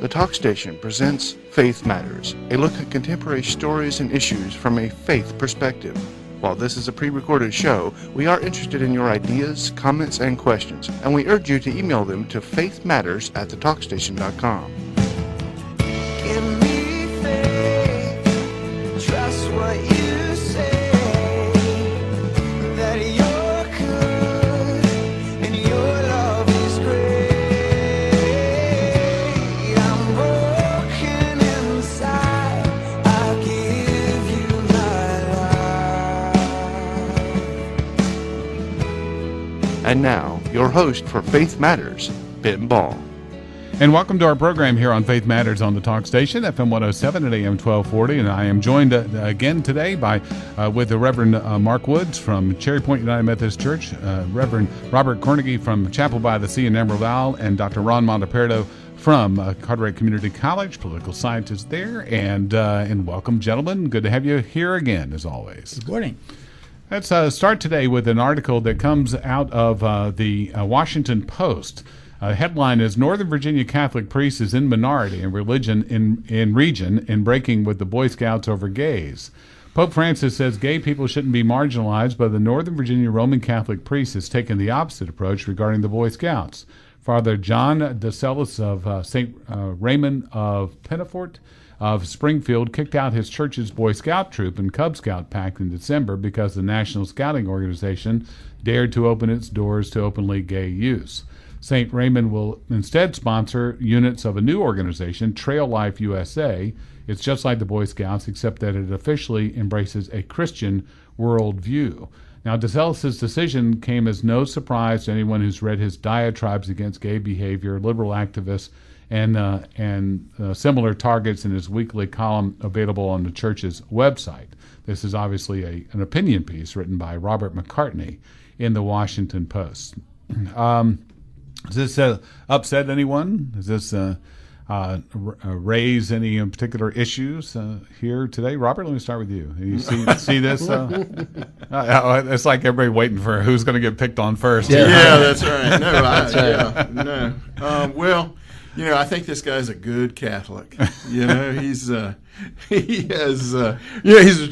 The Talk Station presents Faith Matters, a look at contemporary stories and issues from a faith perspective. While this is a pre-recorded show, we are interested in your ideas, comments, and questions, and we urge you to email them to faithmatters@thetalkstation.com. Give me faith, trust what you say, that you're good and your love is great. I'm broken inside, I give you my life. And now, your host for Faith Matters, Ben Ball. And welcome to our program here on Faith Matters on the Talk Station, FM 107 at AM 1240. And I am joined again today with the Reverend Mark Woods from Cherry Point United Methodist Church, Reverend Robert Cornegy from Chapel by the Sea in Emerald Isle, and Dr. Ron Monteperdo from Carteret Community College, political scientist there. And welcome, gentlemen. Good to have you here again, as always. Good morning. Let's start today with an article that comes out of the Washington Post. Headline is Northern Virginia Catholic Priest is in minority in religion in region in breaking with the Boy Scouts over gays. Pope Francis says gay people shouldn't be marginalized, but the Northern Virginia Roman Catholic priest has taken the opposite approach regarding the Boy Scouts. Father John DeCellis of St. Raymond of Pinafort of Springfield kicked out his church's Boy Scout troop and Cub Scout pact in December because the National Scouting Organization dared to open its doors to openly gay use. St. Raymond will instead sponsor units of a new organization, Trail Life USA. It's just like the Boy Scouts, except that it officially embraces a Christian worldview. Now, DeCellis' decision came as no surprise to anyone who's read his diatribes against gay behavior, liberal activists, and similar targets in his weekly column available on the church's website. This is obviously an opinion piece written by Robert McCartney in the Washington Post. Does this upset anyone? Does this raise any particular issues here today? Robert, let me start with you. You see this? It's like everybody waiting for who's going to get picked on first. Yeah, that's right. No, well, I think this guy's a good Catholic. He's he's a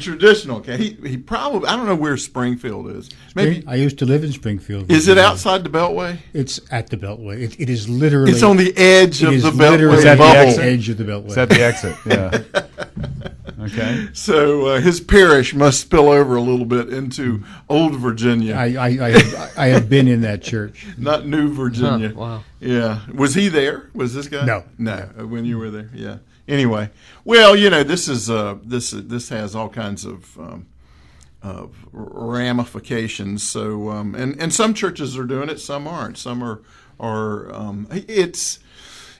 traditional Catholic. He probably, I don't know where Springfield is. Maybe I used to live in Springfield. Is it outside the Beltway? It's at the Beltway. It is literally. It's on the edge of the Beltway Is that bubble. the exit? Edge of the Beltway. Is that the exit? Yeah. Okay. So his parish must spill over a little bit into Old Virginia. I have been in that church. Not New Virginia. Huh, wow. Yeah. Was he there? Was this guy? No. When you were there. Yeah. Anyway, well, this is this has all kinds of ramifications. So and some churches are doing it, some aren't. Some are it's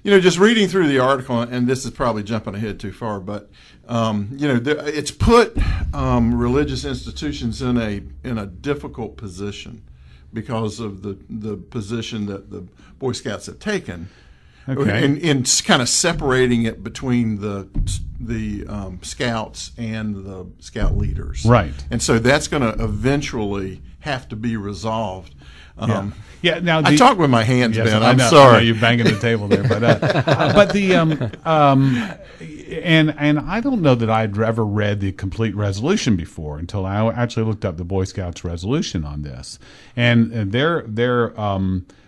just reading through the article, and this is probably jumping ahead too far, but it's put religious institutions in a difficult position because of the position that the Boy Scouts have taken. Okay. In kind of separating it between the Scouts and the Scout leaders. Right. And so that's going to eventually have to be resolved. Yeah. Now I talk with my hands, yes, Ben. I I'm know, sorry. I know you're banging the table there, but and I don't know that I'd ever read the complete resolution before until I actually looked up the Boy Scouts resolution on this, and they're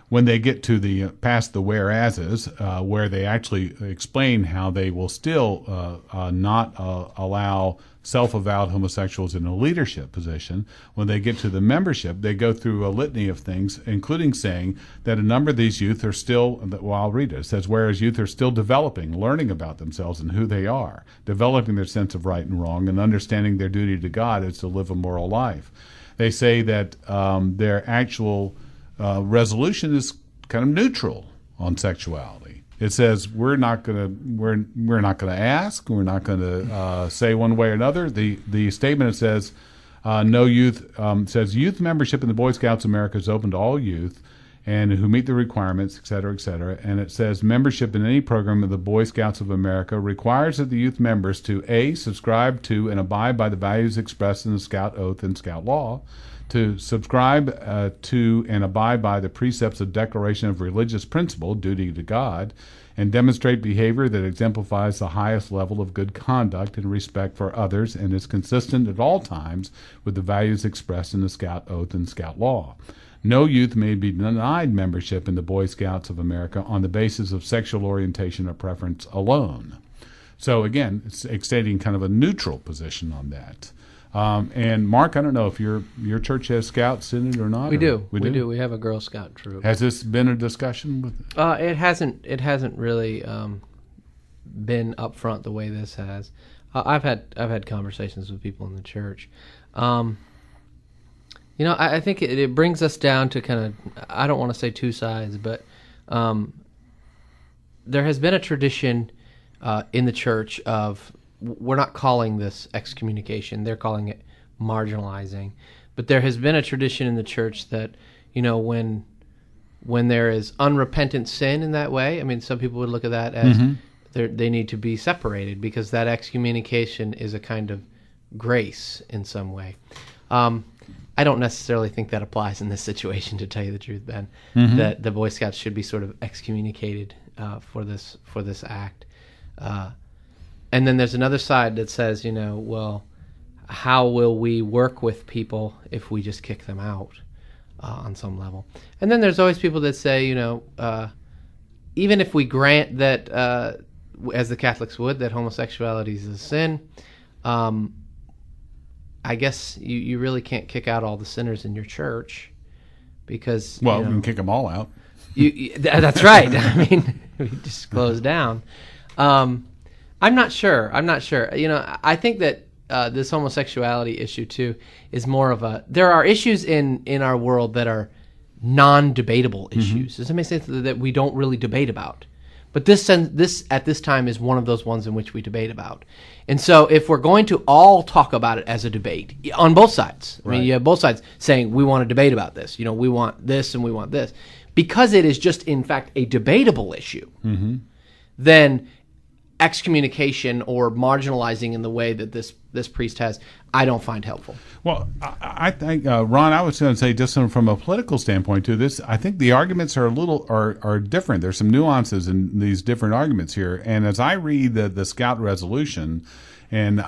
when they get to the past the whereases, where they actually explain how they will still not allow self-avowed homosexuals in a leadership position. When they get to the membership, they go through a litany of things, including saying that a number of these youth are still, well, I'll read it. It says, whereas youth are still developing, learning about themselves and who they are, developing their sense of right and wrong, and understanding their duty to God is to live a moral life. They say that their actual resolution is kind of neutral on sexuality. It says we're not going to ask, we're not going to say one way or another. The statement says no youth says youth membership in the Boy Scouts of America is open to all youth, and who meet the requirements, et cetera, et cetera. And it says membership in any program of the Boy Scouts of America requires that the youth members to A, subscribe to and abide by the values expressed in the Scout Oath and Scout Law, to subscribe to and abide by the precepts of Declaration of Religious Principle, duty to God, and demonstrate behavior that exemplifies the highest level of good conduct and respect for others and is consistent at all times with the values expressed in the Scout Oath and Scout Law. No youth may be denied membership in the Boy Scouts of America on the basis of sexual orientation or preference alone. So again, it's stating kind of a neutral position on that. And Mark, I don't know if your church has scouts in it or not. We do. We have a Girl Scout troop. Has this been a discussion with? It hasn't really been up front the way this has. I've had conversations with people in the church. I think it brings us down to kind of, I don't want to say two sides, but there has been a tradition in the church of, we're not calling this excommunication, they're calling it marginalizing. But there has been a tradition in the church that, when there is unrepentant sin in that way, I mean, some people would look at that as they need to be separated because that excommunication is a kind of grace in some way. I don't necessarily think that applies in this situation, to tell you the truth, Ben, that the Boy Scouts should be sort of excommunicated for this act. And then there's another side that says, well, how will we work with people if we just kick them out on some level? And then there's always people that say, even if we grant that, as the Catholics would, that homosexuality is a sin, I guess you really can't kick out all the sinners in your church because... Well, you can kick them all out. That's right. I mean, we just close down. I'm not sure. I think that this homosexuality issue too is more of a. There are issues in our world that are non-debatable issues. Does that make sense? That we don't really debate about. But this at this time is one of those ones in which we debate about. And so if we're going to all talk about it as a debate on both sides, I mean, you have both sides saying we want to debate about this. We want this and we want this, because it is just in fact a debatable issue. Then excommunication or marginalizing in the way that this priest has, I don't find helpful. Well, I think Ron, I was going to say, just from a political standpoint too, this, I think the arguments are are different. There's some nuances in these different arguments here. And as I read the Scout resolution, and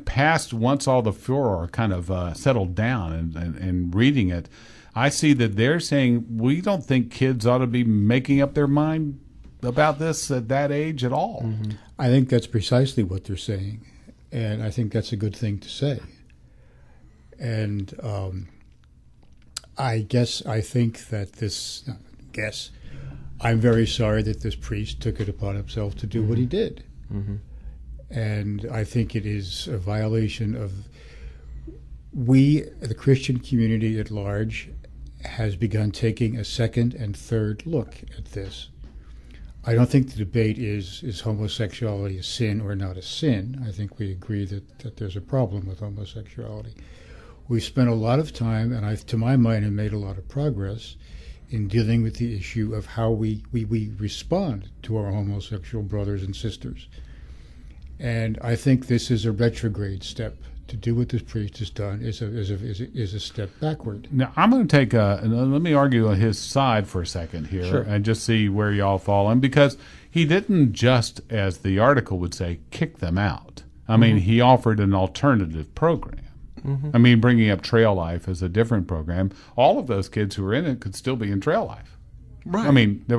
past once all the furor kind of settled down and reading it, I see that they're saying we don't think kids ought to be making up their mind about this at that age at all. I think that's precisely what they're saying, and I think that's a good thing to say. And I think that I'm very sorry that this priest took it upon himself to do what he did. And I think it is a violation of, the Christian community at large has begun taking a second and third look at this. I don't think the debate is homosexuality a sin or not a sin. I think we agree that there's a problem with homosexuality. We've spent a lot of time, and to my mind, have made a lot of progress in dealing with the issue of how we respond to our homosexual brothers and sisters. And I think this is a retrograde step. To do what this priest has done is a step backward. Now, I'm going to take let me argue on his side for a second here, Sure. and just see where y'all fall in, because he didn't just, as the article would say, kick them out. I mean, he offered an alternative program. I mean, bringing up Trail Life as a different program. All of those kids who were in it could still be in Trail Life. Right. I mean, there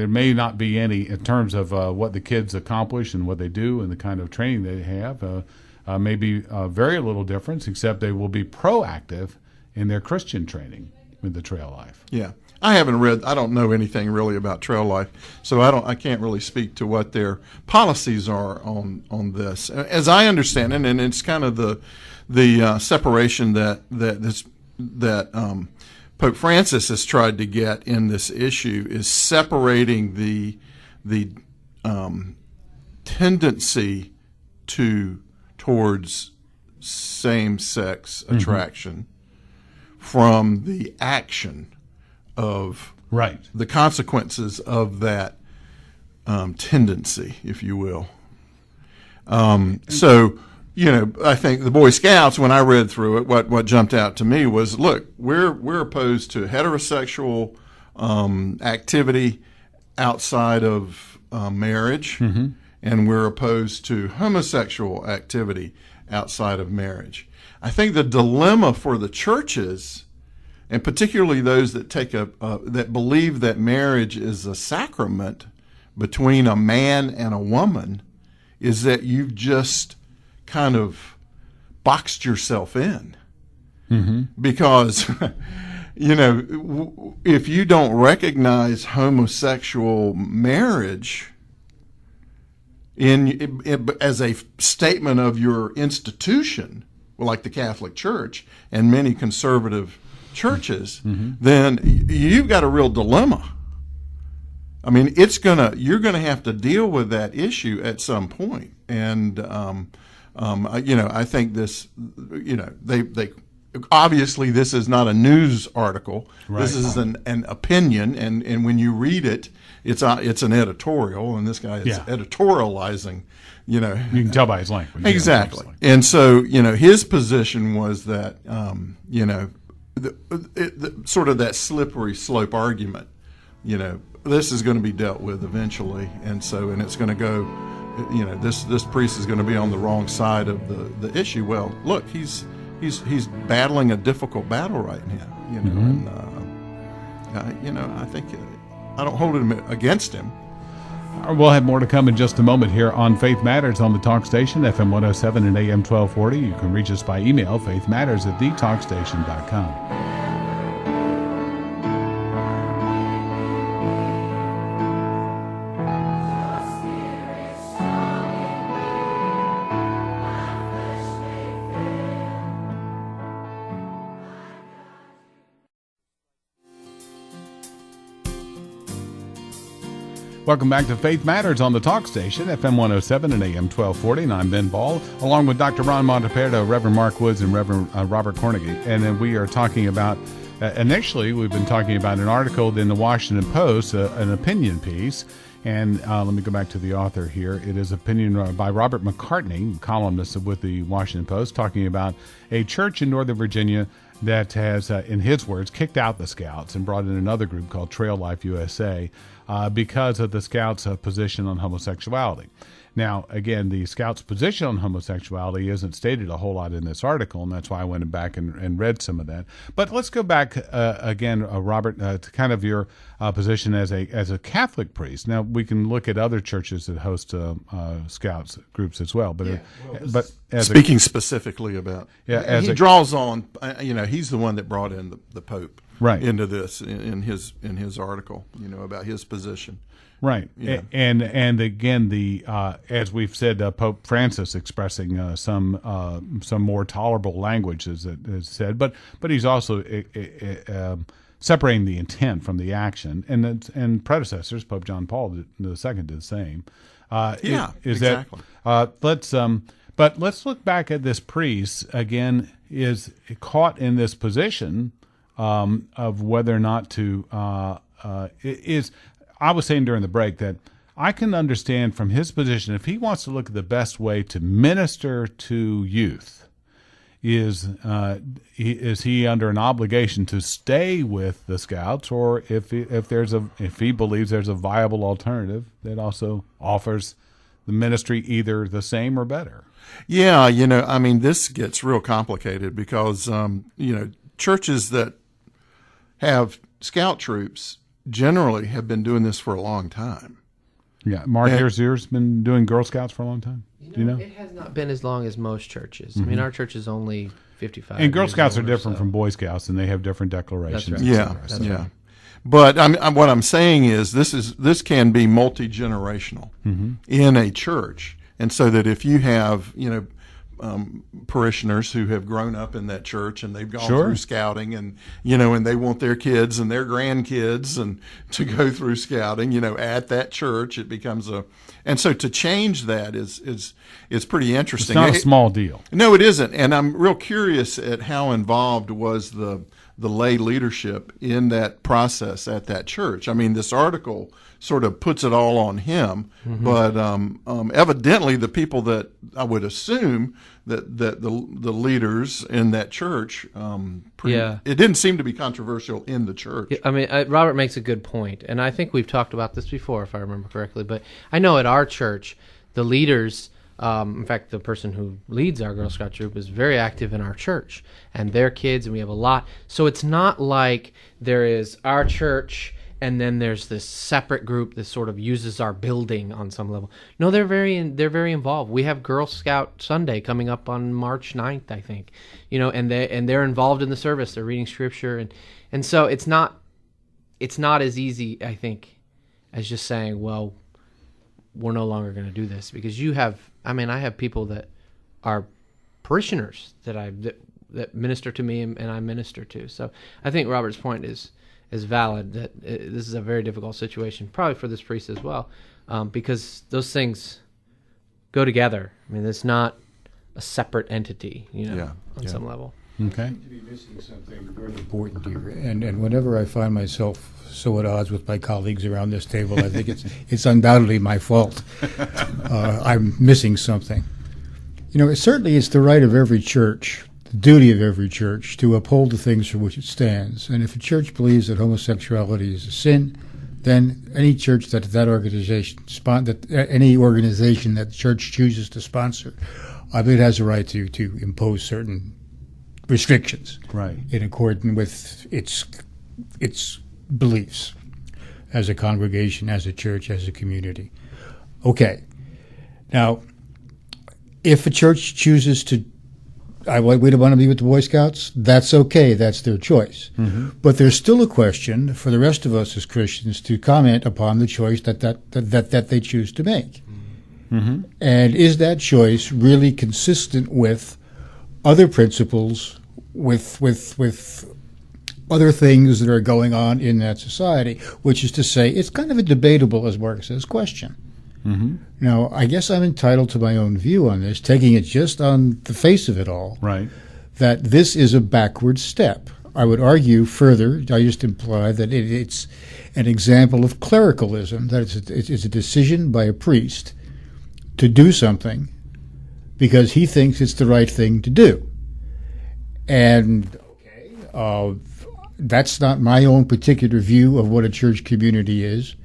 may not be any in terms of what the kids accomplish and what they do and the kind of training they have. Maybe very little difference, except they will be proactive in their Christian training with the Trail Life. Yeah. I don't know anything really about Trail Life, so I can't really speak to what their policies are on this. As I understand it, and it's kind of the separation that Pope Francis has tried to get in this issue, is separating the tendency towards same-sex attraction from the action of Right. the consequences of that tendency, if you will. So, I think the Boy Scouts, when I read through it, what jumped out to me was, look, we're opposed to heterosexual activity outside of marriage, and we're opposed to homosexual activity outside of marriage. I think the dilemma for the churches, and particularly those that that believe that marriage is a sacrament between a man and a woman, is that you've just kind of boxed yourself in. Because, if you don't recognize homosexual marriage as a statement of your institution, like the Catholic Church and many conservative churches, then you've got a real dilemma. I mean, you're gonna have to deal with that issue at some point. And I think this, they obviously this is not a news article. Right. This is an opinion, and when you read it, it's an editorial, and this guy is editorializing. You can tell by his language. Exactly. And so, his position was that, sort of that slippery slope argument, this is going to be dealt with eventually. And it's going to go, this priest is going to be on the wrong side of the issue. Well, look, he's battling a difficult battle right now, and, I think I don't hold it against him. We'll have more to come in just a moment here on Faith Matters on the Talk Station, FM 107 and AM 1240. You can reach us by email, faithmatters@thetalkstation.com. Welcome back to Faith Matters on the Talk Station, FM 107 and AM 1240. And I'm Ben Ball, along with Dr. Ron Monteperto, Reverend Mark Woods, and Reverend Robert Cornegy. And then we are talking about, initially, we've been talking about an article in the Washington Post, an opinion piece. And let me go back to the author here. It is opinion by Robert McCartney, columnist with the Washington Post, talking about a church in Northern Virginia that has, in his words, kicked out the Scouts and brought in another group called Trail Life USA because of the Scouts' position on homosexuality. Now, again, the Scouts' position on homosexuality isn't stated a whole lot in this article, and that's why I went back and read some of that. But let's go back again, Robert, to kind of your position as a Catholic priest. Now, we can look at other churches that host Scouts groups as well. But Speaking specifically about, he draws on, he's the one that brought in the Pope into this in his article, about his position. Right, yeah. And again, as we've said, Pope Francis expressing some more tolerable language, as it is said, but he's also separating the intent from the action, and predecessors, Pope John Paul II did the same. Exactly. But let's look back at this priest again. Is caught in this position of whether or not to I was saying during the break that I can understand from his position, if he wants to look at the best way to minister to youth, is he under an obligation to stay with the Scouts, or if he believes there's a viable alternative that also offers the ministry either the same or better? Yeah, this gets real complicated because churches that have Scout troops generally have been doing this for a long time. Yeah, Mark Herzier's been doing Girl Scouts for a long time. Do you know? It has not been as long as most churches. I mean, our church is only 55. And Girl Scouts are different from Boy Scouts, and they have different declarations. That's right. Yeah. Right. But what I'm saying is this can be multi-generational in a church, and so that if you have parishioners who have grown up in that church and they've gone through scouting, and and they want their kids and their grandkids and to go through scouting, at that church, it becomes and so to change that is pretty interesting. It's not a small deal. No, it isn't. And I'm real curious at how involved was the the lay leadership in that process at that church. I mean, this article sort of puts it all on him, but evidently the people that I would assume that the leaders in that church, it didn't seem to be controversial in the church. I mean, Robert makes a good point, and I think we've talked about this before, if I remember correctly. But I know at our church, the leaders, in fact, the person who leads our Girl Scout troop is very active in our church, and their kids, and we have a lot. So it's not like there is our church and then there's this separate group that sort of uses our building on some level. No, they're very involved. We have Girl Scout Sunday coming up on March 9th, I think. And they're involved in the service. They're reading scripture, and so it's not as easy, I think, as just saying, well, we're no longer going to do this, because I have people that are parishioners that minister to me and I minister to. So I think Robert's point is valid, that this is a very difficult situation, probably for this priest as well, because those things go together. I mean, it's not a separate entity, on some level. Okay. To be missing something very important here, and whenever I find myself so at odds with my colleagues around this table, I think it's undoubtedly my fault. I'm missing something. Certainly it's the right of every church, the duty of every church, to uphold the things for which it stands. And if a church believes that homosexuality is a sin, then any church any organization that the church chooses to sponsor, I believe it has a right to impose certain restrictions, right, in accordance with its beliefs as a congregation, as a church, as a community. Okay. Now, if a church chooses we don't want to be with the Boy Scouts, that's okay. That's their choice. Mm-hmm. But there's still a question for the rest of us as Christians to comment upon the choice that they choose to make. Mm-hmm. And is that choice really consistent with other principles, with other things that are going on in that society, which is to say, it's kind of a debatable, as Mark says, question. Mm-hmm. Now, I guess I'm entitled to my own view on this, taking it just on the face of it all, right, that this is a backward step. I would argue further, I just imply that it's an example of clericalism, that it's a decision by a priest to do something because he thinks it's the right thing to do. And that's not my own particular view of what a church community is.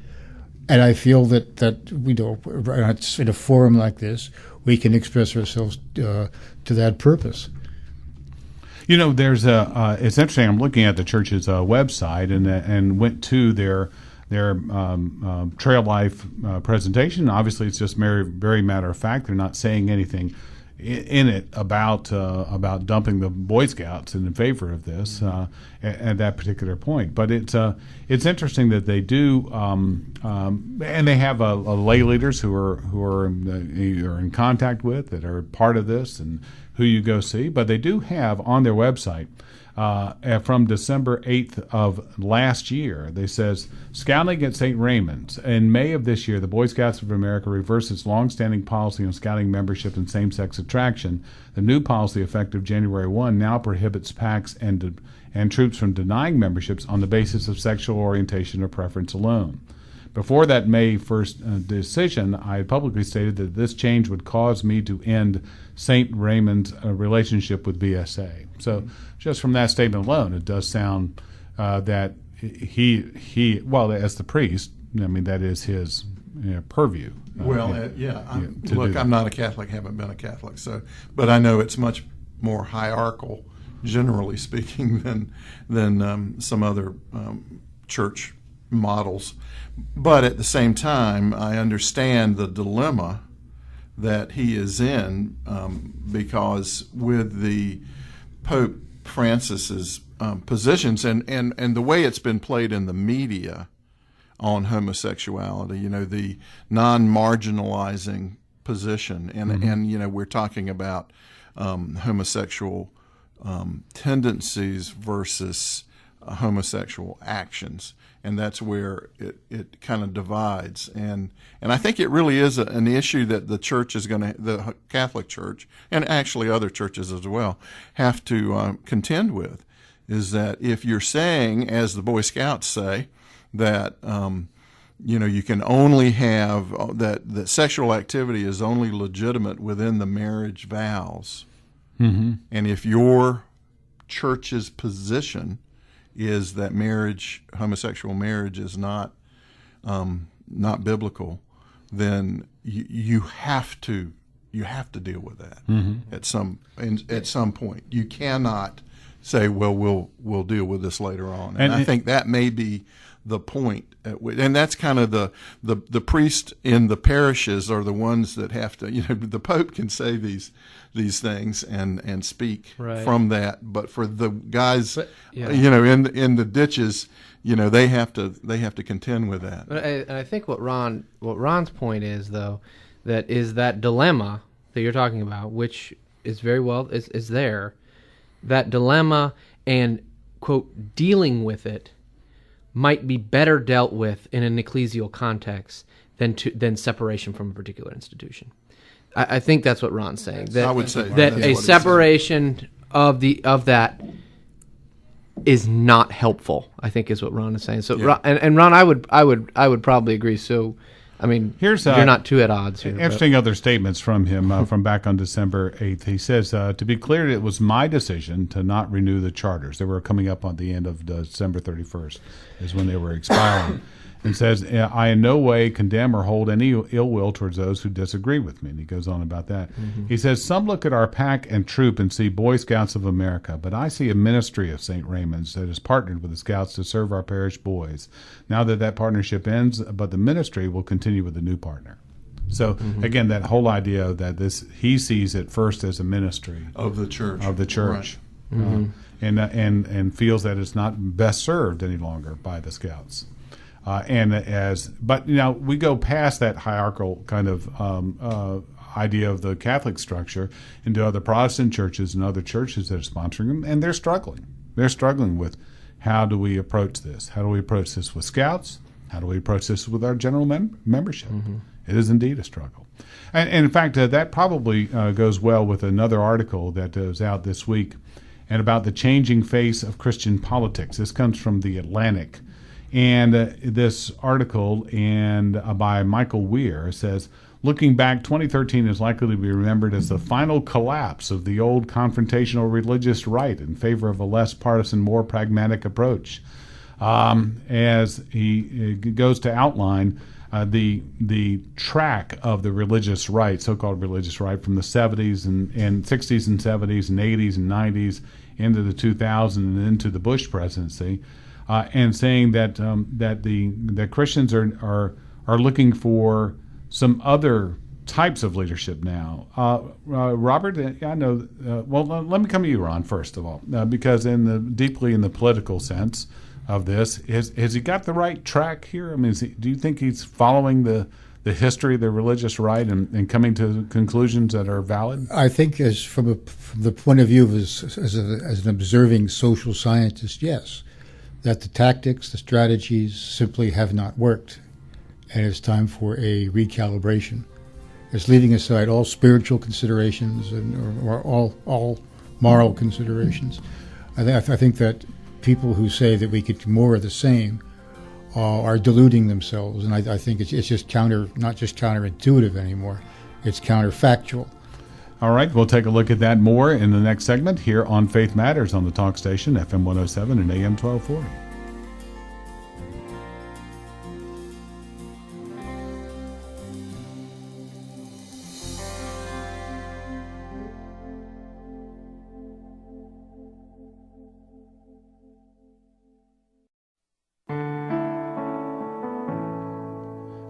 And I feel that we don't, in a forum like this, we can express ourselves to that purpose. There's it's interesting. I'm looking at the church's website and went to their Trail Life presentation. Obviously, it's just very matter of fact. They're not saying anything in it about dumping the Boy Scouts in favor of this at that particular point. But it's interesting that they do, and they have a lay leaders who are in contact with, that are part of this, and who you go see. But they do have on their website, from December 8th of last year, they says, Scouting at St. Raymond's. In May of this year, the Boy Scouts of America reversed its long-standing policy on scouting membership and same-sex attraction. The new policy, effective January 1, now prohibits PACs and troops from denying memberships on the basis of sexual orientation or preference alone. Before that May 1st decision, I had publicly stated that this change would cause me to end St. Raymond's relationship with BSA. So just from that statement alone, it does sound that he as the priest, I mean, that is his purview. I'm not a Catholic, haven't been a Catholic, but I know it's much more hierarchical, generally speaking, than some other church models. But at the same time, I understand the dilemma that he is in, because with the Pope Francis's positions and the way it's been played in the media on homosexuality, the non-marginalizing position, and we're talking about homosexual tendencies versus homosexual actions. And that's where it kind of divides. And I think it really is an issue that the church the Catholic Church, and actually other churches as well, have to contend with. is that if you're saying, as the Boy Scouts say, that you can only have that sexual activity is only legitimate within the marriage vows, and if your church's position is that homosexual marriage is not biblical, then you have to deal with that at some point. You cannot say, well, we'll deal with this later on. And I think that may be the point and that's kind of the priest in the parishes are the ones that have to, the Pope can say these things and speak from that, but for the guys in the ditches, they have to contend with that. And I think what Ron's point is, though, that dilemma that you're talking about, which is very well is there, that dilemma and quote dealing with it might be better dealt with in an ecclesial context than separation from a particular institution. I think that's what Ron's saying. That, I would say that a separation of that is not helpful, I think is what Ron is saying. So, Yeah. and Ron, I would probably agree. So, I mean, Here's, you're not too at odds here. Interesting other statements from him from back on December 8th. He says, to be clear, it was my decision to not renew the charters. They were coming up on the end of December 31st is when they were expiring. And says, I in no way condemn or hold any ill will towards those who disagree with me. And he goes on about that. Mm-hmm. He says, some look at our pack and troop and see Boy Scouts of America, but I see a ministry of St. Raymond's that is partnered with the Scouts to serve our parish boys. Now that partnership ends, but the ministry will continue with a new partner. So, again, that whole idea that he sees it first as a ministry Of the church. Right. And feels that it's not best served any longer by the Scouts. But we go past that hierarchical kind of idea of the Catholic structure into other Protestant churches and other churches that are sponsoring them, and they're struggling. They're struggling with how do we approach this? How do we approach this with Scouts? How do we approach this with our general membership? It is indeed a struggle. And in fact, that probably goes well with another article that is out this week and about the changing face of Christian politics. This comes from The Atlantic. And this article by Michael Weir says, looking back, 2013 is likely to be remembered as the final collapse of the old confrontational religious right in favor of a less partisan, more pragmatic approach. As he goes to outline the track of the religious right, so-called religious right, from the 70s and 60s and 70s and 80s and 90s into the 2000s and into the Bush presidency. And saying that that Christians are looking for some other types of leadership now. Robert, I know. Let me come to you, Ron, first of all, because deeply in the political sense of this, has he got the right track here? I mean, do you think he's following the history of the religious right and coming to conclusions that are valid? I think, from the point of view of as an observing social scientist, yes. That the tactics, the strategies simply have not worked, and it's time for a recalibration. It's leaving aside all spiritual considerations or all moral considerations. I think that people who say that we could do more of the same are deluding themselves, and I think it's just not just counterintuitive anymore. It's counterfactual. All right, we'll take a look at that more in the next segment here on Faith Matters on the Talk Station, FM 107 and AM 1240.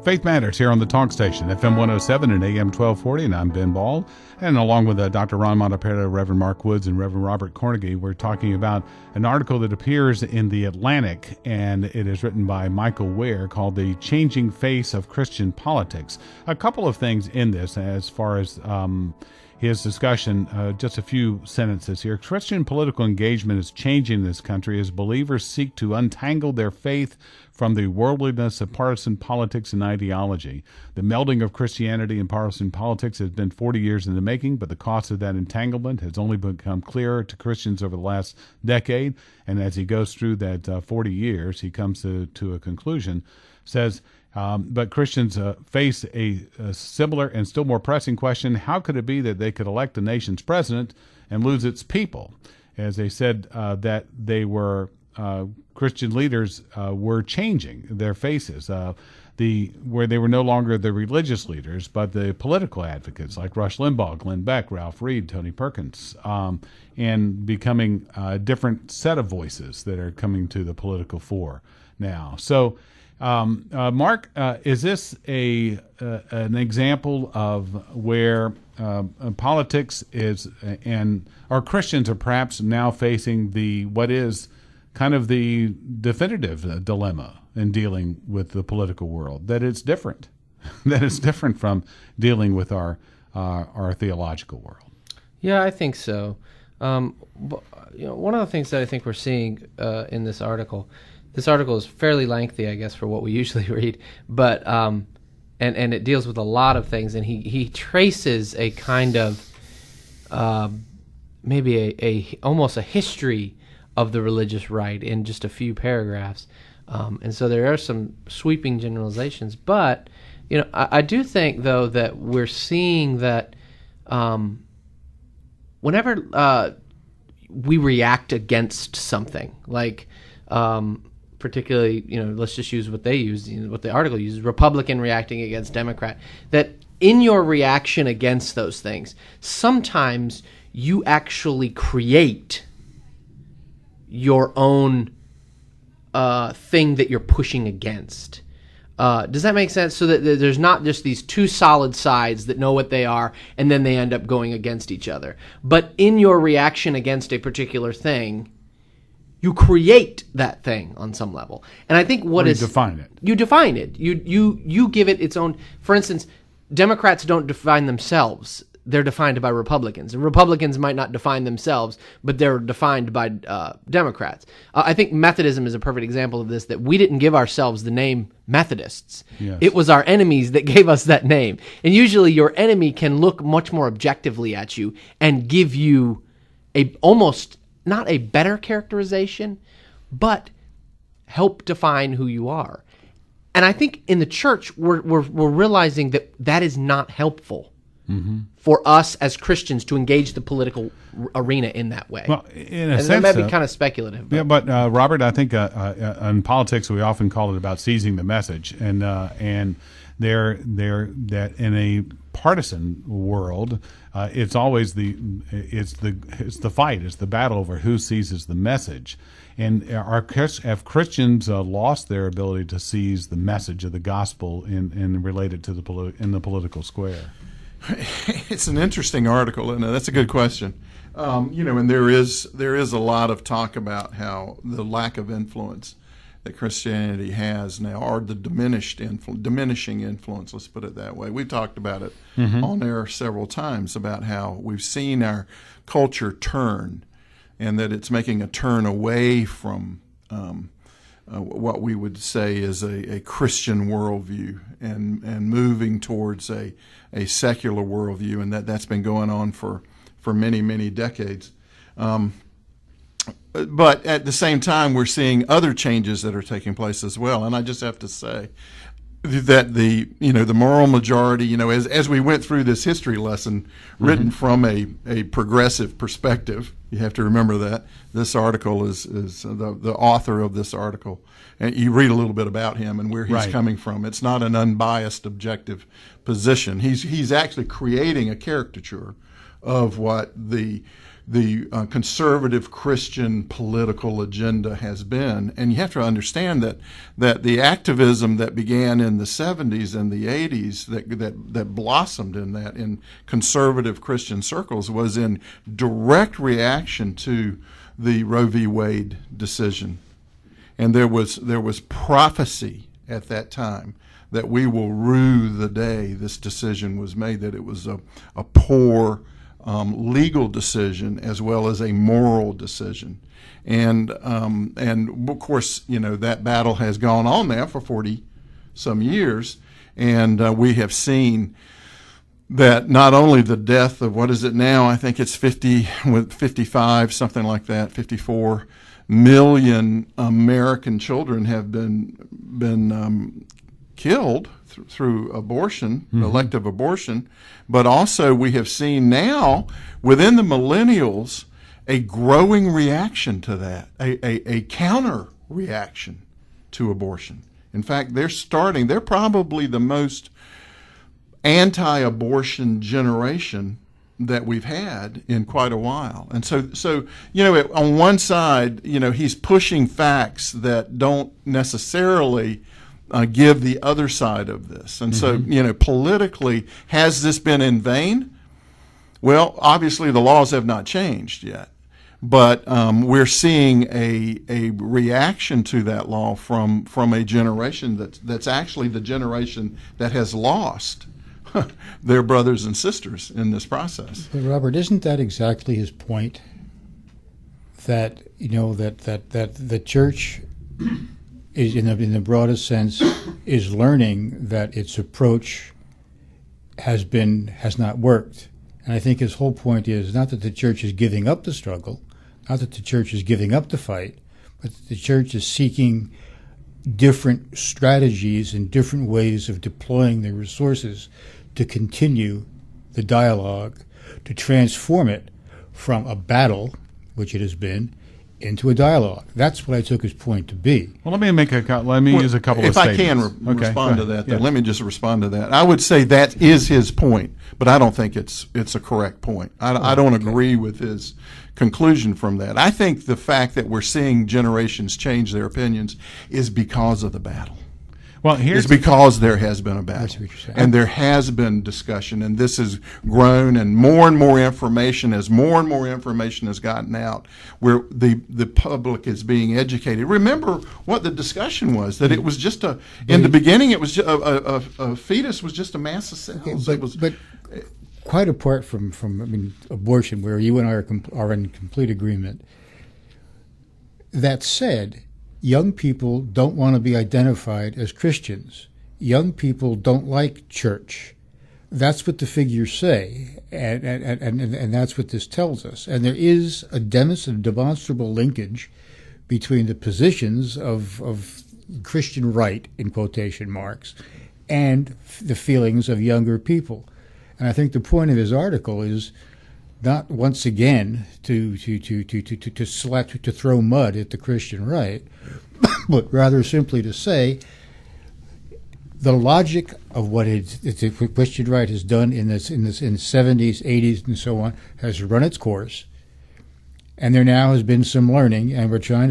Faith Matters here on the Talk Station, FM 107 and AM 1240, and I'm Ben Ball. And along with Dr. Ron Montepera, Reverend Mark Woods, and Reverend Robert Cornegy, we're talking about an article that appears in The Atlantic, and it is written by Michael Weir, called The Changing Face of Christian Politics. A couple of things in this as far as his discussion, just a few sentences here. Christian political engagement is changing in this country as believers seek to untangle their faith from the worldliness of partisan politics and ideology. The melding of Christianity and partisan politics has been 40 years in the making, but the cost of that entanglement has only become clearer to Christians over the last decade. And as he goes through that 40 years, he comes to a conclusion, says, but Christians face a similar and still more pressing question: how could it be that they could elect a nation's president and lose its people? As they said, that they were Christian leaders were changing their faces, where they were no longer the religious leaders, but the political advocates like Rush Limbaugh, Glenn Beck, Ralph Reed, Tony Perkins, and becoming a different set of voices that are coming to the political fore now. So, Mark, is this an example of where politics is, and our Christians are perhaps now facing what is kind of the definitive dilemma in dealing with the political world, that it's different, that it's different from dealing with our theological world? Yeah, I think so. But, one of the things that I think we're seeing in this article is fairly lengthy, I guess, for what we usually read, but and it deals with a lot of things, and he traces a kind of maybe a almost a history of the religious right in just a few paragraphs, and so there are some sweeping generalizations. But I do think, though, that we're seeing that whenever we react against something, like particularly, let's just use what they use, what the article uses, Republican reacting against Democrat, that in your reaction against those things, sometimes you actually create your own thing that you're pushing against. Does that make sense? So that there's not just these two solid sides that know what they are, and then they end up going against each other. But in your reaction against a particular thing, you create that thing on some level. And I think you define it. You define it. You give it its own. For instance, Democrats don't define themselves. They're defined by Republicans. And Republicans might not define themselves, but they're defined by Democrats. I think Methodism is a perfect example of this, that we didn't give ourselves the name Methodists. Yes. It was our enemies that gave us that name. And usually your enemy can look much more objectively at you and give you almost not a better characterization, but help define who you are. And I think in the church, we're realizing that is not helpful. Mm-hmm. For us as Christians to engage the political arena in that way. Well, in a sense, that might be kind of speculative. But. Yeah, but Robert, I think in politics we often call it about seizing the message, and they're that in a partisan world, it's always the fight, it's the battle over who seizes the message. And have Christians lost their ability to seize the message of the gospel in related to in the political square? It's an interesting article, and that's a good question. And there is a lot of talk about how the lack of influence that Christianity has now, or the diminishing influence. Let's put it that way. We've talked about it on air several times about how we've seen our culture turn, and that it's making a turn away from what we would say is a Christian worldview and moving towards a secular worldview, and that's been going on for many, many decades. But at the same time, we're seeing other changes that are taking place as well. And I just have to say that the moral majority, as we went through this history lesson written from a progressive perspective, you have to remember that this article is the author of this article, and you read a little bit about him and where he's coming from. It's not an unbiased, objective position. He's actually creating a caricature of what the conservative Christian political agenda has been. And you have to understand that the activism that began in the 70s and the 80s that blossomed in conservative Christian circles was in direct reaction to the Roe v. Wade decision. And there was prophecy at that time that we will rue the day this decision was made, that it was a poor legal decision as well as a moral decision. And of course, that battle has gone on now for 40 some years, and we have seen that not only the death of, what is it now? I think it's 55, something like that, 54 million American children have been killed through abortion, elective abortion, but also we have seen now within the millennials a growing reaction to that, a counter reaction to abortion. In fact, they're probably the most anti-abortion generation that we've had in quite a while. And so on one side, he's pushing facts that don't necessarily give the other side of this. And so, politically, has this been in vain? Well, obviously the laws have not changed yet. But we're seeing a reaction to that law from a generation that's actually the generation that has lost their brothers and sisters in this process. But Robert, isn't that exactly his point? That that the church is, in the broadest sense, is learning that its approach has not worked. And I think his whole point is not that the church is giving up the struggle, not that the church is giving up the fight, but that the church is seeking different strategies and different ways of deploying their resources to continue the dialogue, to transform it from a battle, which it has been, into a dialogue. That's what I took his point to be. Well, let me use a couple of statements. If I can respond to that, then let me just respond to that. I would say that is his point, but I don't think it's a correct point. I don't agree with his conclusion from that. I think the fact that we're seeing generations change their opinions is because of the battle. Well, it's because there has been a battle, That's what you're saying. and there has been discussion, and this has grown, and more information, as more and more information has gotten out, where the public is being educated. Remember what the discussion was, that it was just in the beginning, it was a fetus was just a mass of cells. But quite apart from abortion, where you and I are in complete agreement. That said, young people don't want to be identified as Christians. Young people don't like church. That's what the figures say, and that's what this tells us. And there is a demonstrable linkage between the positions of Christian right, in quotation marks, and the feelings of younger people. And I think the point of his article is not once again to throw mud at the Christian right, but rather simply to say the logic of what the Christian right has done in the 70s, 80s, and so on has run its course. And there now has been some learning, and they're trying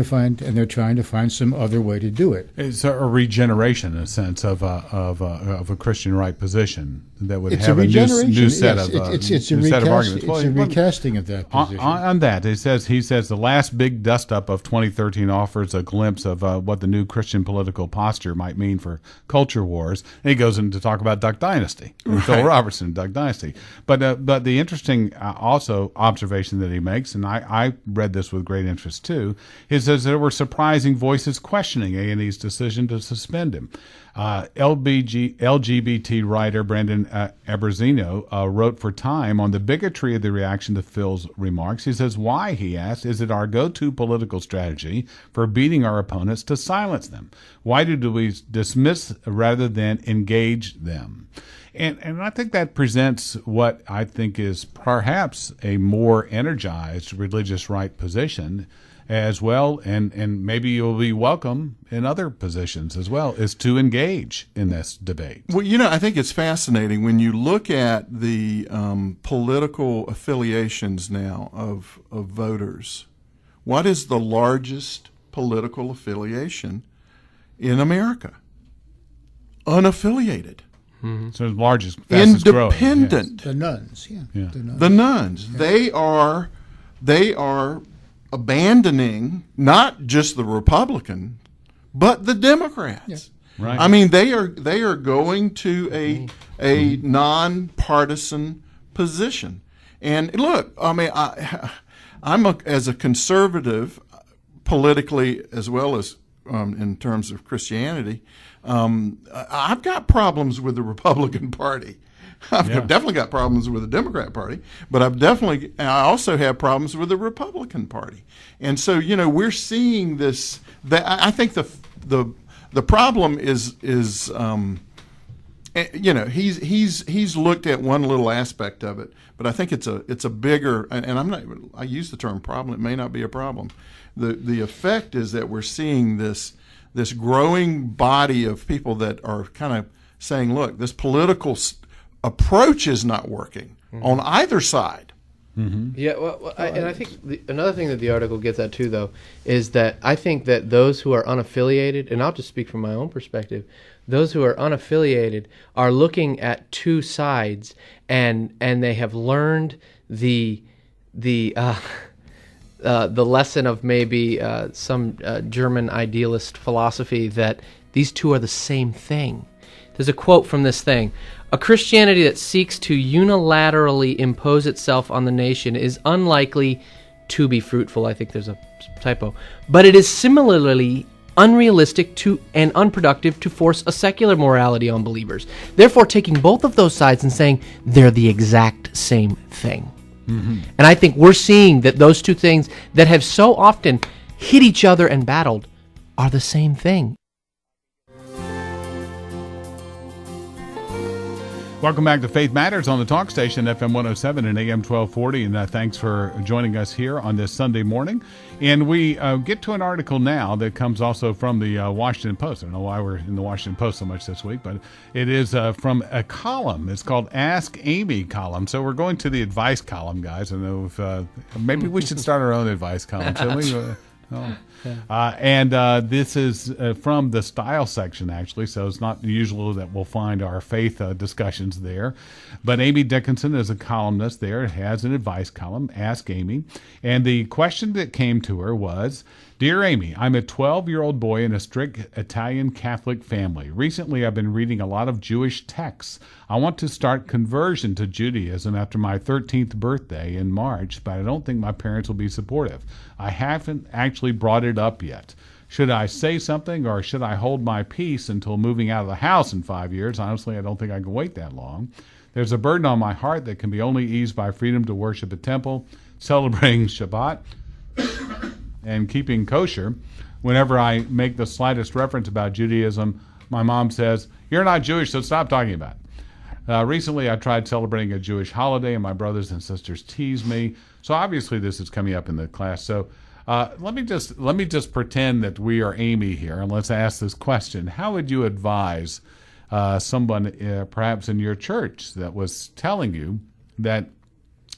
to find some other way to do it. It's a regeneration, in a sense, of a Christian right position that would It's have a new set yes. of It's a new set of arguments. It's a recasting of that position. On that, he says the last big dust-up of 2013 offers a glimpse of what the new Christian political posture might mean for culture wars. And he goes into talk about Duck Dynasty, and Phil Robertson, Duck Dynasty. But the interesting also observation that he makes, and I read this with great interest too, is that there were surprising voices questioning A&E's decision to suspend him. LGBT writer Brandon Aberzino wrote for Time on the bigotry of the reaction to Phil's remarks. He says, why, he asked, is it our go-to political strategy for beating our opponents to silence them? Why do we dismiss rather than engage them? And I think that presents what I think is perhaps a more energized religious right position as well, and maybe you'll be welcome in other positions as well, is to engage in this debate. Well, I think it's fascinating when you look at the political affiliations now of voters. What is the largest political affiliation in America? Unaffiliated. Mm-hmm. So the largest, fastest independent. Growing, yes. The nuns, The nuns. Yeah. They are abandoning not just the Republican, but the Democrats. Yeah. Right. I mean, they are going to a nonpartisan position, And look, I mean, as a conservative, politically as well as in terms of Christianity, I've got problems with the Republican Party. I've definitely got problems with the Democrat Party, but I also have problems with the Republican Party. And so, we're seeing this. I think the problem is he's looked at one little aspect of it, but I think it's a bigger, and I use the term problem. It may not be a problem. The effect is that we're seeing this growing body of people that are kind of saying, look, this political approach is not working on either side. Mm-hmm. Yeah, and I think another thing that the article gets at too, though, is that I think that those who are unaffiliated, and I'll just speak from my own perspective, those who are unaffiliated are looking at two sides, and they have learned the lesson of maybe some German idealist philosophy that these two are the same thing. There's a quote from this thing. A Christianity that seeks to unilaterally impose itself on the nation is unlikely to be fruitful. I think there's a typo. But it is similarly unrealistic and unproductive to force a secular morality on believers. Therefore, taking both of those sides and saying they're the exact same thing. Mm-hmm. And I think we're seeing that those two things that have so often hit each other and battled are the same thing. Welcome back to Faith Matters on the Talk Station, FM 107 and AM 1240, and thanks for joining us here on this Sunday morning. And we get to an article now that comes also from the Washington Post. I don't know why we're in the Washington Post so much this week, but it is from a column. It's called Ask Amy column. So we're going to the advice column, guys. I know if, maybe we should start our own advice column, shouldn't we? This is from the style section, actually, so it's not usual that we'll find our faith discussions there. But Amy Dickinson is a columnist there. It has an advice column, Ask Amy. And the question that came to her was, Dear Amy, I'm a 12-year-old boy in a strict Italian Catholic family. Recently, I've been reading a lot of Jewish texts. I want to start conversion to Judaism after my 13th birthday in March, but I don't think my parents will be supportive. I haven't actually brought it up yet. Should I say something, or should I hold my peace until moving out of the house in 5 years? Honestly, I don't think I can wait that long. There's a burden on my heart that can be only eased by freedom to worship at temple, celebrating Shabbat, and keeping kosher. Whenever I make the slightest reference about Judaism, my mom says, "You're not Jewish, so stop talking about it." Recently, I tried celebrating a Jewish holiday, and my brothers and sisters teased me. So obviously, this is coming up in the class. So let me just pretend that we are Amy here, and let's ask this question: how would you advise someone, perhaps in your church, that was telling you that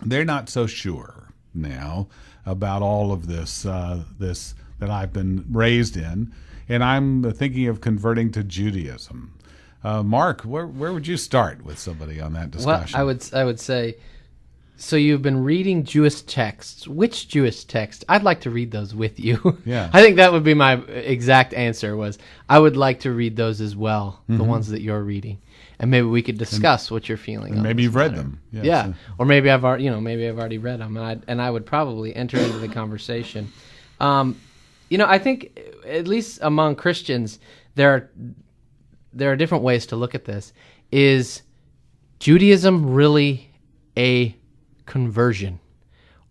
they're not so sure now about all of this that I've been raised in, and I'm thinking of converting to Judaism? Mark, where would you start with somebody on that discussion? Well, I would say, so you've been reading Jewish texts. Which Jewish text? I'd like to read those with you. Yeah. I think that would be my exact answer. Was I would like to read those as well, the ones that you're reading, and maybe we could discuss what you're feeling. And maybe you've read them. Yes. Yeah, or maybe I've already read them, and I would probably enter into the conversation. I think at least among Christians there are different ways to look at this. Is Judaism really a conversion,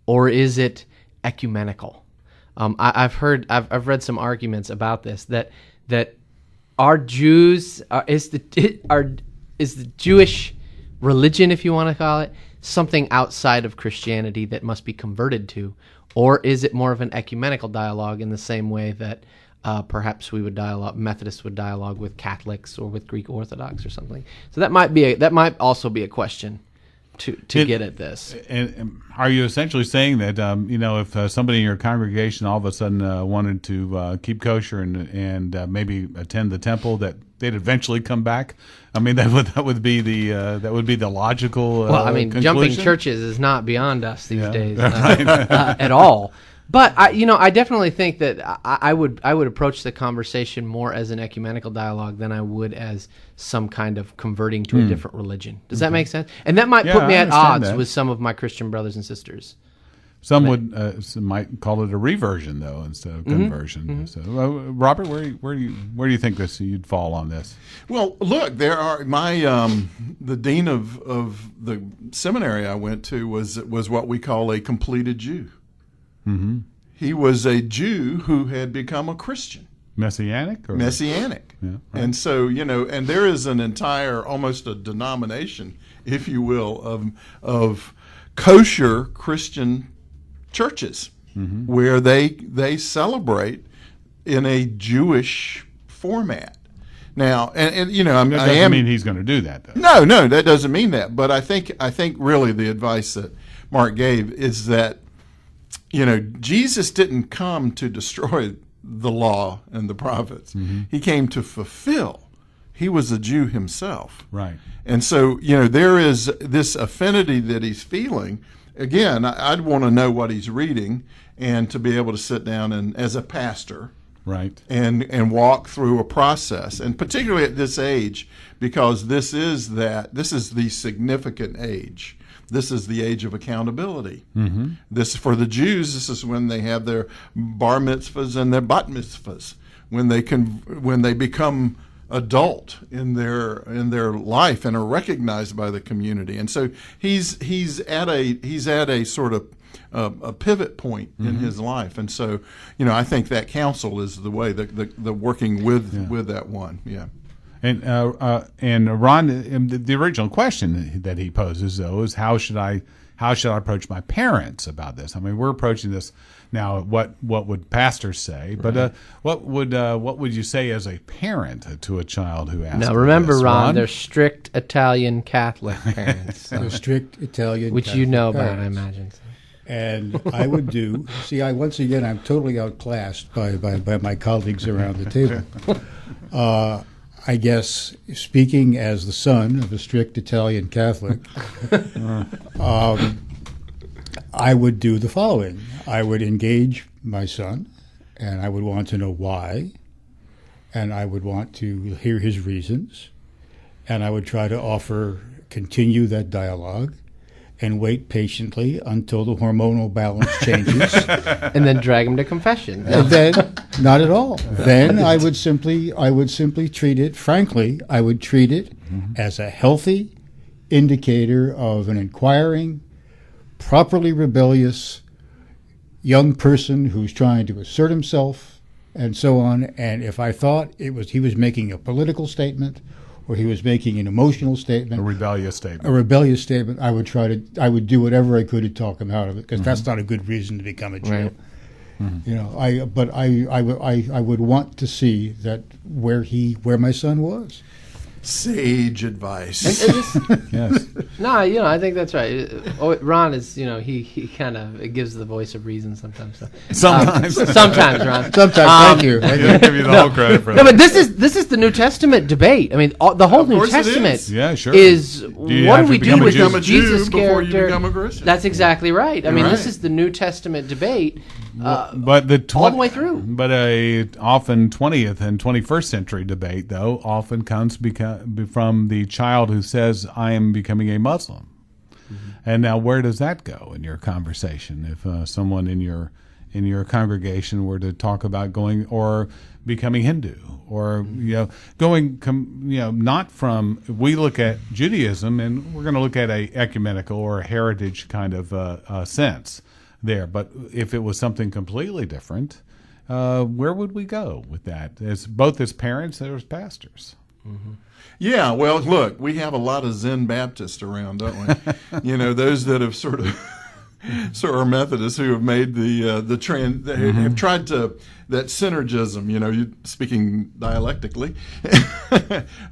or is it ecumenical? I've read some arguments about this that are Jews is the Jewish religion, if you want to call it, something outside of Christianity that must be converted to, or is it more of an ecumenical dialogue in the same way that perhaps Methodists would dialogue with Catholics or with Greek Orthodox or something? So that might also be a question to get at this. And are you essentially saying that if somebody in your congregation all of a sudden wanted to keep kosher and maybe attend the temple, that they'd eventually come back? I mean, that would be the logical. Well, I mean, conclusion? Jumping churches is not beyond us these days at all. But I definitely think that I would approach the conversation more as an ecumenical dialogue than I would as some kind of converting to a different religion. Does that make sense? And that might Yeah, put me I at understand odds that. with some of my Christian brothers and sisters. Some might call it a reversion though instead of conversion. So, Robert, where do you think you'd fall on this? Well, look, there are the dean of the seminary I went to was what we call a completed Jew. Mm-hmm. He was a Jew who had become a Christian. Messianic? Or? Messianic. Yeah, right. And so, and there is an entire, almost a denomination, if you will, of kosher Christian churches where they celebrate in a Jewish format. Now, and That doesn't mean he's going to do that, though. No, that doesn't mean that. But I think really the advice that Mark gave is that, Jesus didn't come to destroy the law and the prophets. He came to fulfill. He was a Jew himself. Right. And so, there is this affinity that he's feeling. Again, I'd want to know what he's reading and to be able to sit down and, as a pastor, Right. and walk through a process, and particularly at this age, because this is the significant age. This is the age of accountability. Mm-hmm. This, for the Jews, this is when they have their bar mitzvahs and their bat mitzvahs, when they become adult in their life and are recognized by the community. And so he's at a sort of a pivot point in his life. And so, I think that counsel is the way the working with that one. Yeah. And Ron, the original question that he poses though is how should I approach my parents about this? I mean, we're approaching this now. What would pastors say? But what would you say as a parent to a child who asks? Now remember, this? Ron, they're strict Italian Catholic parents, They're strict Italian, which Catholic you know about, I parents. imagine. And I would do. See, once again, I'm totally outclassed by my colleagues around the table. I guess, speaking as the son of a strict Italian Catholic, I would do the following. I would engage my son, and I would want to know why, and I would want to hear his reasons, and I would try to continue that dialogue, and wait patiently until the hormonal balance changes. And then drag him to confession. And then, not at all. Then I would simply treat it, frankly, I would treat it as a healthy indicator of an inquiring, properly rebellious young person who's trying to assert himself and so on. And if I thought he was making a political statement or he was making an emotional statement, A rebellious statement. I would do whatever I could to talk him out of it, because that's not a good reason to become a Jew. Right. I would want to see that where my son was. Sage advice. Yes. No, I think that's right. Ron is, he kind of gives the voice of reason sometimes. So. Sometimes. Sometimes, Ron. Sometimes, thank you. I'll give you the whole credit for No, that. but this is the New Testament debate. I mean, the whole New course it Testament is. Yeah, sure. is you what have do we to do become a with Jew? this Become a Jew Jesus before you character? become a Christian. That's exactly right. I mean, You're this right. is the New Testament debate. But all the way through. But a often 20th and 21st century debate, though, often comes from the child who says, "I am becoming a Muslim." Mm-hmm. And now, where does that go in your conversation? If someone in your congregation were to talk about going or becoming Hindu, or not from, we look at Judaism and we're going to look at a ecumenical or a heritage kind of sense there. But if it was something completely different, where would we go with that? Both as parents and as pastors. Mm-hmm. Yeah, well, look, we have a lot of Zen Baptists around, don't we? Those that have sort of Methodists who have made the trend, they have tried to, that synergism, you speaking dialectically,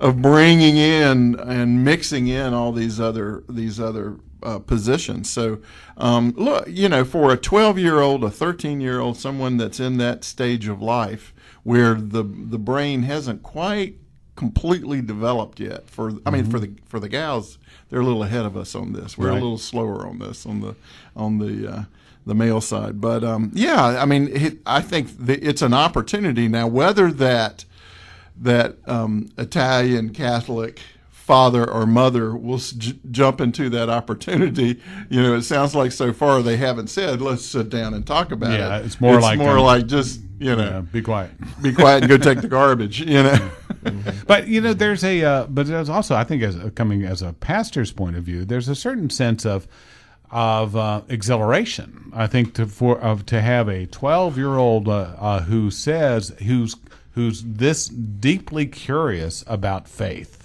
of bringing in and mixing in all these other positions. So, look, for a 12-year-old, a 13-year-old, someone that's in that stage of life where the brain hasn't quite completely developed yet. For the gals, they're a little ahead of us on this. We're Right. a little slower on this, on the the male side. But yeah, I mean, I think it's an opportunity now. Whether that Italian Catholic father or mother will jump into that opportunity, it sounds like so far they haven't said, let's sit down and talk about it. Yeah, it's more like just be quiet. be quiet and go take the garbage. But there's also, I think, coming as a pastor's point of view, there's a certain sense of exhilaration. I think to have a 12-year-old who's this deeply curious about faith.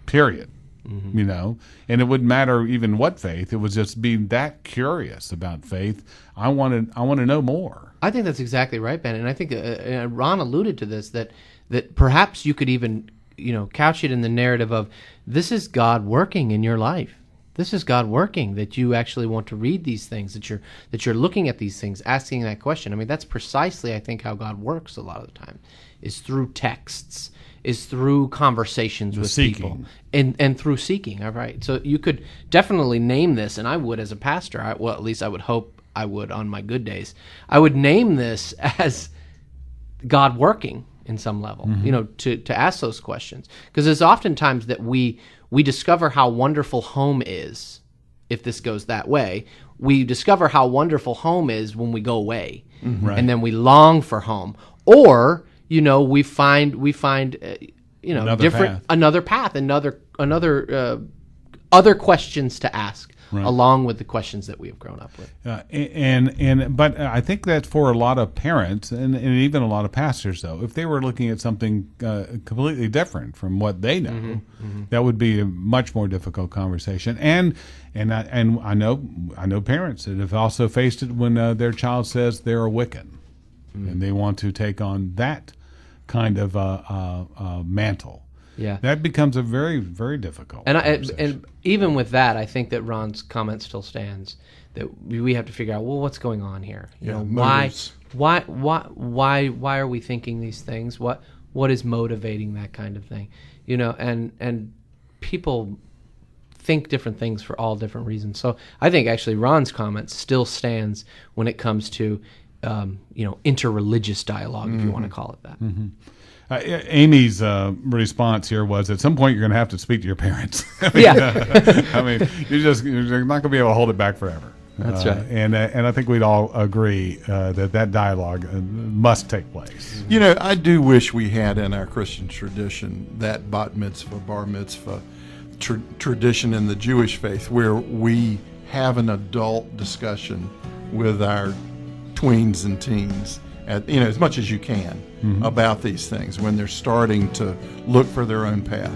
Period. And it wouldn't matter even what faith. It was just being that curious about faith. I want to know more. I think that's exactly right, Ben. And I think Ron alluded to this, that perhaps you could even couch it in the narrative of, this is God working in your life. This is God working, that you actually want to read these things, that you're looking at these things, asking that question. I mean, that's precisely, I think, how God works a lot of the time, is through texts, is through conversations with people, and through seeking. All right, so you could definitely name this, and I would as a pastor. At least I would hope I would on my good days. I would name this as God working in some level. To ask those questions, because there's oftentimes that we discover how wonderful home is. If this goes that way, we discover how wonderful home is when we go away, and then we long for home, or we find another path, other questions to ask, along with the questions that we have grown up with. But I think that for a lot of parents and even a lot of pastors, though, if they were looking at something completely different from what they know, that would be a much more difficult conversation. And I know parents that have also faced it when their child says they're a Wiccan, and they want to take on that kind of mantle. Yeah, that becomes a very, very difficult. And even with that, I think that Ron's comment still stands. That we have to figure out, well, what's going on here? Why are we thinking these things? What is motivating that kind of thing? And people think different things for all different reasons. So I think actually Ron's comment still stands when it comes to interreligious dialogue, if you want to call it that. Amy's response here was, at some point you're going to have to speak to your parents. Yeah. You're not going to be able to hold it back forever. That's right. And I think we'd all agree that dialogue must take place. I do wish we had in our Christian tradition that bat mitzvah, bar mitzvah tradition in the Jewish faith, where we have an adult discussion with our tweens and teens, as much as you can, about these things when they're starting to look for their own path.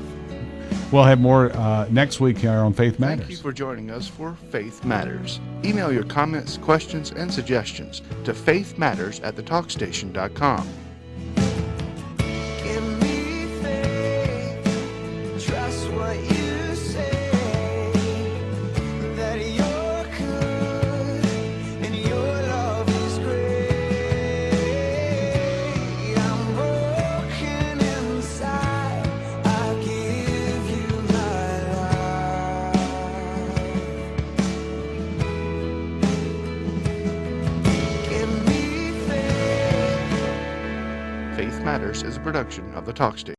We'll have more next week here on Faith Matters. Thank you for joining us for Faith Matters. Email your comments, questions, and suggestions to faithmatters@thetalkstation.com. Give me faith, trust what you say, that you're good and your love is great. I'm broken inside, I give you my life. Give me faith. Faith Matters is a production of the Talk Station.